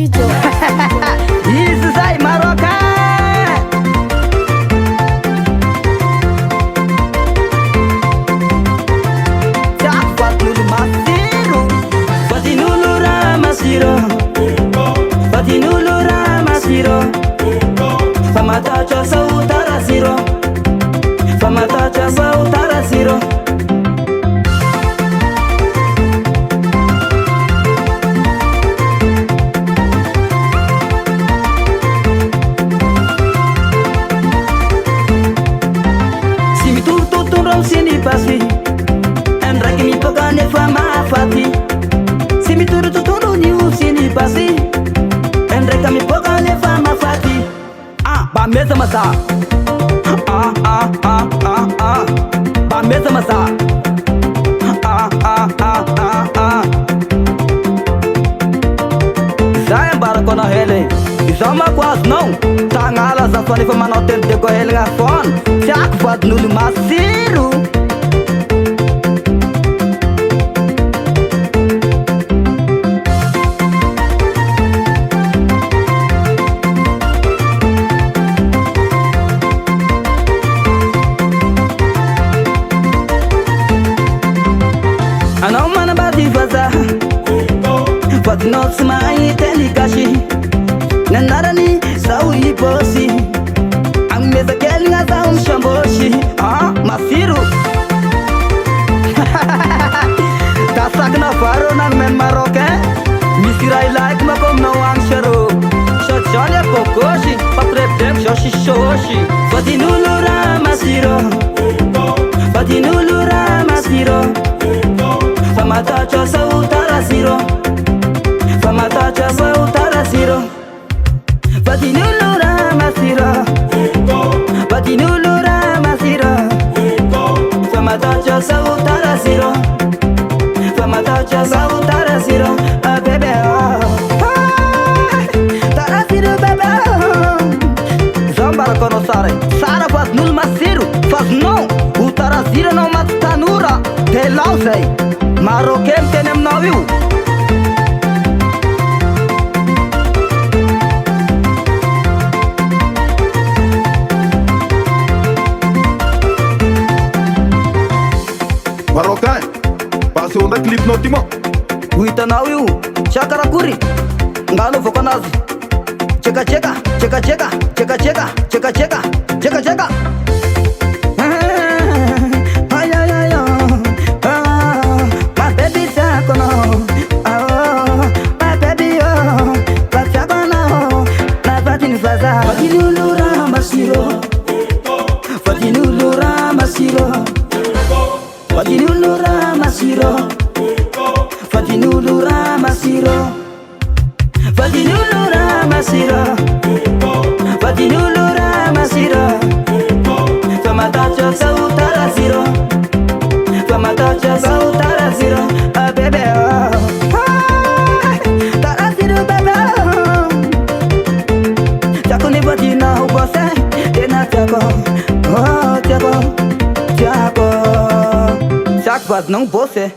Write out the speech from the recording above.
studio. Isso aí, Marocain. Vadinolo masiro, vadinolo ra masiro, vadinolo ra masiro. Famatacha sautara siro, famatacha sautara siro. Sini pasti Enraki mi pagane fama fati Simi turu tuturu ni usini pasti Enraki mi pagane fama fati Ba meza masa Ba meza masa Saya barakona hele Isama quase não Tangala za fone foi manau tente ko hele nga fone Siak vadinolo masiro. Anao mana bati vaza Vadinolo tsy mahita ny gasy Ny anarany zao ibosy Agnomeza kely gna zaho misambosy masiro Tasakina varo nanomeny Marocain Misy raha ilaiky mako aminao agny saro Sady zao ny abogosy Papirebidreko zao sisosy Vadinolo ra masiro Vadinolo ra masiro Famatacha sautara siro Famatacha sautara siro Vadinolo ra masiro Vadinolo ra masiro Famatacha sautara siro Famatacha sautara siro bebe Tara siro bebe Zambara kono sare Sara vadinolo masiro Faz não O tara siro não mata tanura Te lau zay Marocain teny aminao io Marocain, paseo ndraiky clipnao ty mo Ho hitanao io Sakarakory Nganaovako anazy Tsekateka, tsekateka, tsekateka, tsekateka, tsekateka Vadinolo ra masiro Vadinolo ra masiro Vadinolo ra masiro Vadinolo ra masiro Vadinolo ra masiro Vadinolo ra masiro Famatacha sautara siro Famatacha sautara siro bebe Tara siro bebe Tiako ni vadina ho bose Tena tiako Tiako Tiako Tiako vadinao bose